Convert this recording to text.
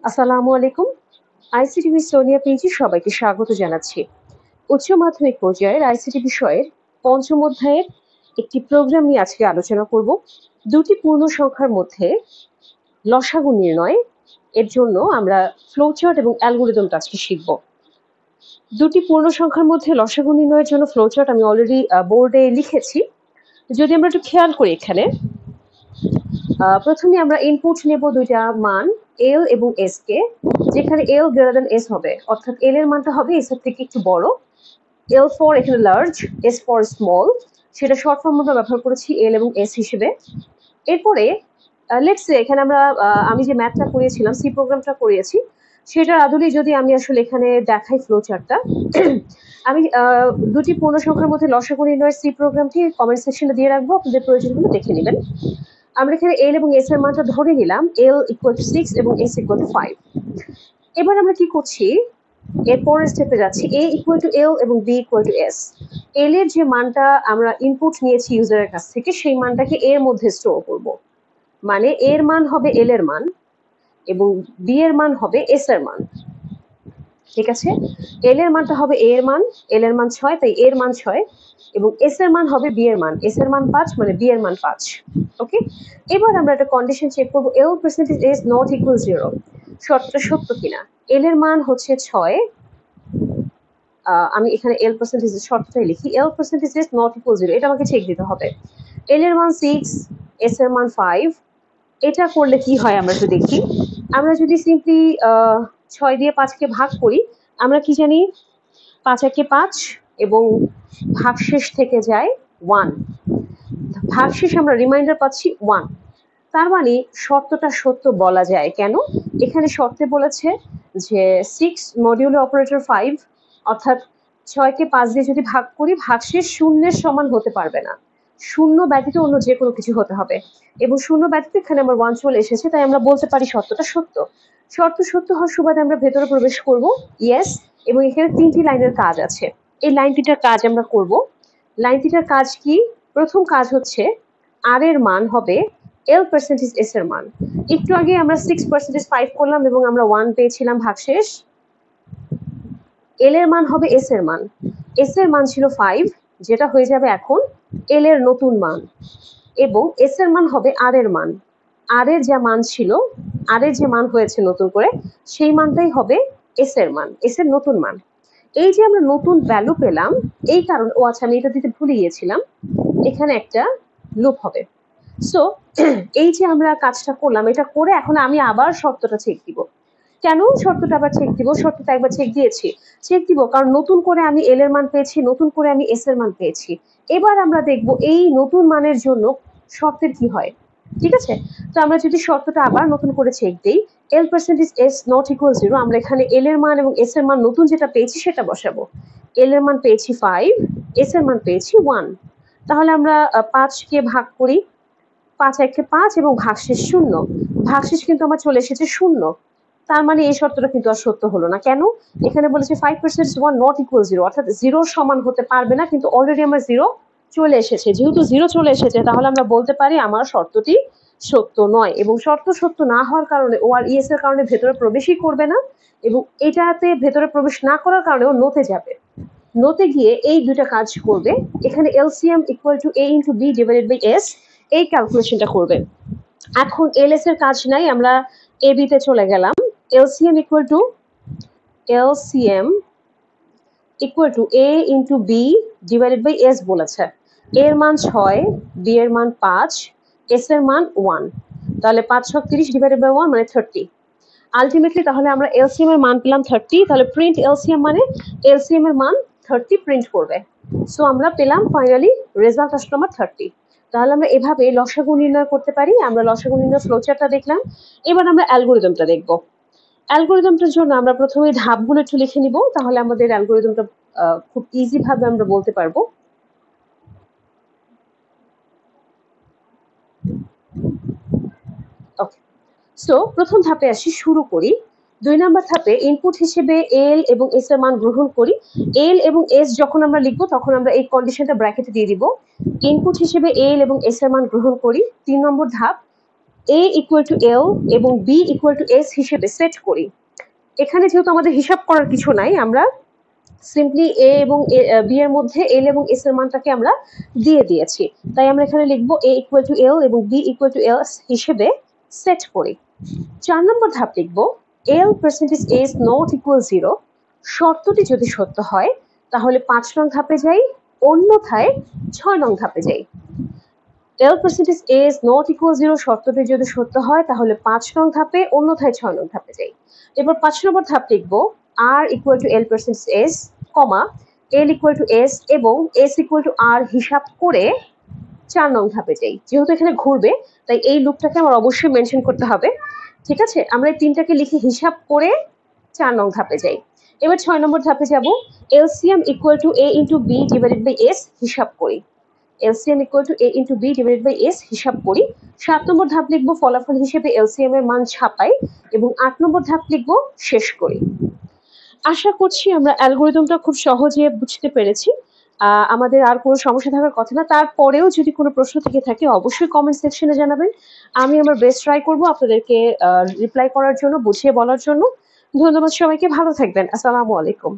আসসালামু আলাইকুম। ICT miss Sonia পিঞ্চি সবাইকে স্বাগত জানাচ্ছি। উচ্চ মাধ্যমিক পর্যায়ের আইসিটি বিষয়ের পঞ্চম অধ্যায়ের একটি প্রোগ্রাম নিয়ে আজকে আলোচনা করব। দুটি পূর্ণ সংখ্যার মধ্যে লসাগু নির্ণয় এর জন্য আমরা ফ্লোচার্ট এবং অ্যালগরিদমটা আজকে শিখব। দুটি পূর্ণ সংখ্যার মধ্যে লসাগু নির্ণয়ের জন্য ফ্লোচার্ট আমি অলরেডি বোর্ডে লিখেছি। যদি আমরা একটু খেয়াল করি এখানে প্রথমে আমরা ইনপুট নেব দুইটা মান এল এবং এস কে, যেখানে এল গ্রেটার দ্যান এস হবে, অর্থাৎ এল এর মানটা হবে এস এর থেকে একটু বড়। এল ফর এখানে লার্জ, এস ফর স্মল, সেটা শর্ট ফর্ম আমরা ব্যবহার করেছি এল এবং এস হিসেবে। এরপরে লেটস সে এখানে আমরা আমি যে ম্যাথটা করিয়েছিলাম, সি প্রোগ্রামটা করিয়েছি, সেটার আদলেই যদি আমি আসলে এখানে দেখাই ফ্লো চার্টটা, আমি দুটি পূর্ণ সংখ্যার মধ্যে লসাগু নির্ণয়ের সি প্রোগ্রামটি কমেন্ট সেকশনে দিয়ে রাখবো, আপনাদের প্রয়োজনগুলো দেখে নেবেন। আমরা এখানে এল এবং এস এর মানটা ধরে নিলাম, এল ইকুয়াল টু 6 এবং এস ইকুয়াল টু 5। এবার আমরা কি করছি, এর পরের স্টেপে যাচ্ছি, এ ইকুয়াল টু এল এবং বি ইকুয়াল টু এস। এল এর যে মানটা আমরা ইনপুট নিয়েছি ইউজারের কাছ থেকে, সেই মানটাকে এর মধ্যে স্টোর করব। মানে এর মান হবে এল এর মান এবং বি এর মান হবে এস এর মান। ঠিক আছে, এল এর মানটা হবে এ এর মান, এল এর মান 6, তাই এর মান 6, এবং এস এর মান হবে বি এর মান, এস এর মান 5, মানে বি এর মান 5। ওকে, এবার আমরা একটা কন্ডিশন চেক করব, এল পার্সেন্টেজ ইজ নট ইকুয়াল 0, শর্তটা সত্য কিনা। এল এর মান হচ্ছে 6, আমি এখানে এল পার্সেন্টেজ শর্তটাই লিখি, এল পার্সেন্টেজ ইজ নট ইকুয়াল 0, এটা আমাকে চেক দিতে হবে। এল এর মান 6, এস এর মান 5, এটা করলে কি হয় আমরা একটু দেখি। আমরা যদি সিম্পলি 6 দিয়ে 5কে ভাগ করি, আমরা কি জানি 5 একে 5 এবং ভাগশেষ থেকে যায় 1, ভাগশেষ আমরা রিমাইন্ডার পাচ্ছি 1। তার মানে শর্তটা সত্য বলা যায়। কেন? এখানে শর্তে বলেছে যে 6 মডিউলার অপারেটর 5, অর্থাৎ 6কে 5 দিয়ে যদি ভাগ করি, ভাগশেষ শূন্যের সমান হতে পারবে না, শূন্য ব্যতীত অন্য যে কোনো কিছু হতে হবে, এবং শূন্য ব্যতীত এখানে আমার 1 চলে এসেছে, তাই আমরা বলতে পারি শর্তটা সত্য। শর্ত সত্য হওয়ার সুবাদে আমরা ভেতরে প্রবেশ করব, ইয়েস, এবং এখানে 3টি লাইনের কাজ আছে। এই লাইনটিটার কাজ আমরা করব। লাইনটিটার কাজ কি? প্রথম কাজ হচ্ছে আর এর মান হবে এল পার্সেন্টেজ এস এর মান। একটু আগে আমরা 6 পার্সেন্টেজ 5 করলাম এবং আমরা 1 পেয়েছিলাম ভাগশেষ। এল এর মান হবে এস এর মান, এস এর মান ছিল 5, যেটা হয়ে যাবে এখন এল এর নতুন মান, এবং এস এর মান হবে আর এর মান, আর এর যে মান ছিল, আর এর যে মান হয়েছে নতুন করে, সেই মানটাই হবে এস এর মান, এস এর নতুন মান। এই যে আমরা নতুন ভ্যালু পেলাম, এই কারণে, ও আচ্ছা আমি এটা দিতে ভুলে গিয়েছিলাম, এখানে একটা লুপ হবে। সো এই যে আমরা কাজটা করলাম, এটা করে এখন আমি আবার শর্তটা চেক দিব। কেন শর্তটা আবার চেক দিব? শর্তটা একবার চেক দিয়েছি, চেক দিব কারণ নতুন করে আমি এল এর মান পেয়েছি, নতুন করে আমি এস এর মান পেয়েছি। এবার আমরা দেখব এই নতুন মানের জন্য শর্তের কি হয়। ঠিক আছে, তো আমরা যদি শর্তটা আবার নতুন করে চেক দিই, এল পার্সেন্টেজ এস নট ইকুয়াল 0, আমরা এখানে এল এর মান এবং এস এর মান নতুন যেটা পেয়েছি সেটা বসাবো। এল এর মান পেয়েছি 5, এস এর মান পেয়েছি 1। তাহলে আমরা 5কে ভাগ করি, 5 একে 5 এবং ভাগশেষ 0, ভাগশেষ কিন্তু আমার চলে এসেছে 0। তার মানে এই শর্তটা কিন্তু আর সত্য হলো না। কেন? এখানে বলেছে 5% 1 নট ইকুয়াল 0, অর্থাৎ 0 সমান হতে পারবে না, কিন্তু অলরেডি আমার 0 চলে এসেছে। যেহেতু 0 চলে এসেছে, তাহলে আমরা বলতে পারি আমার শর্তটি সত্য নয়, এবং শর্ত সত্য না হওয়ার কারণে ও আর ইএস এর কারণে ভেতরে প্রবেশই করবে না, এবং এটাতে ভেতরে প্রবেশ না করার কারণে ও নোতে যাবে। নোতে গিয়ে এই দুইটা কাজ করবে, এখানে LCM equal to A into B divided by S, এই ক্যালকুলেশনটা করবে। এখন এলএস এর কাজ নাই, আমরা এ বি তে চলে গেলাম। LCM equal to A into B divided by S বলেছে। এর মান 6, বি এর মান 5, এস এর মান 1, তাহলে 5 6 30 ডিভাইডেড বাই 1 মানে 30। আলটিমেটলি তাহলে আমরা এলসিএম এর মান পেলাম 30, তাহলে প্রিন্ট এলসিএম মানে এলসিএম এর মান 30 প্রিন্ট করবে। সো আমরা পেলাম ফাইনালি রেজাল্ট আসলো আমার 30। তাহলে আমরা এভাবে লসাগু নির্ণয় করতে পারি। আমরা লসাগু নির্ণয় ফ্লোচার্টটা দেখলাম, এবার আমরা অ্যালগরিদমটা দেখব। অ্যালগরিদমটার জন্য আমরা প্রথমে ধাপগুলো একটু লিখে নিব, তাহলে আমাদের অ্যালগরিদমটা খুব ইজি ভাবে আমরা বলতে পারবো। ওকে, সো প্রথম ধাপে আসি, শুরু করি। 2 নম্বর ধাপে ইনপুট হিসেবে এল এবং এস এর মান গ্রহণ করি। এল এবং এস যখন আমরা লিখবো, তখন আমরা এই কন্ডিশনটা ব্র্যাকেটে দিয়ে দিব, ইনপুট হিসেবে এল এবং এস এর মান গ্রহণ করি। 3 নম্বর ধাপ, এ ইকুয়াল টু এল এবং বি ইকুয়াল টু এস হিসেবে সেট করি। এখানে যেহেতু আমাদের হিসাব করার কিছু নাই, আমরা সিম্পলি এ এবং বি এর মধ্যে এল এবং এস এর মানটাকে আমরা দিয়ে দিয়েছি, তাই আমরা এখানে লিখবো এ ইকুয়াল টু এল এবং বি ইকুয়াল টু এল হিসেবে সেট করি। 4 নম্বর ধাপ লিখবো এল পার্সেন্টেজ এস নট ইকুয়াল 0। শর্তটি যদি সত্য হয় তাহলে 5 নং ধাপে যাই, অন্যথায় 6 নং ধাপে যাই। এল পার্সেন্টেজ এস নট ইকুয়াল 0 শর্তটি যদি সত্য হয় তাহলে 5 নং ধাপে, অন্যথায় 6 নং ধাপে যাই। এবার 5 নম্বর ধাপ লিখবো R equal to L percentage S comma L equal to S এবং এস ইকুয়াল টু আর হিসাব করে 4 নং ধাপে যাই। যেহেতু এখানে ঘুরবে তাই এই লুপটাকে আমার অবশ্যই মেনশন করতে হবে। ঠিক আছে, আমরা এই তিনটাকে লিখে হিসাব করে 4 নং ধাপে যাই। এবার 6 নম্বর ধাপে যাব, LCM equal to A into B divided by S হিসাব করি। LCM equal to A into B divided by S হিসাব করি। 7 নম্বর ধাপ লিখবো ফলাফল হিসেবে এলসিএম এর মান ছাপাই এবং 8 নম্বর ধাপ লিখবো শেষ করি। আশা করছি আমরা অ্যালগোরিদমটা খুব সহজে বুঝতে পেরেছি। আমাদের আর কোনো সমস্যা থাকার কথা না। তারপরেও যদি কোনো প্রশ্ন থেকে থাকে অবশ্যই কমেন্ট সেকশনে জানাবেন। আমি আমার বেস্ট ট্রাই করব আপনাদেরকে রিপ্লাই করার জন্য, বুঝিয়ে বলার জন্য। ধন্যবাদ সবাইকে, ভালো থাকবেন। আসসালামু আলাইকুম।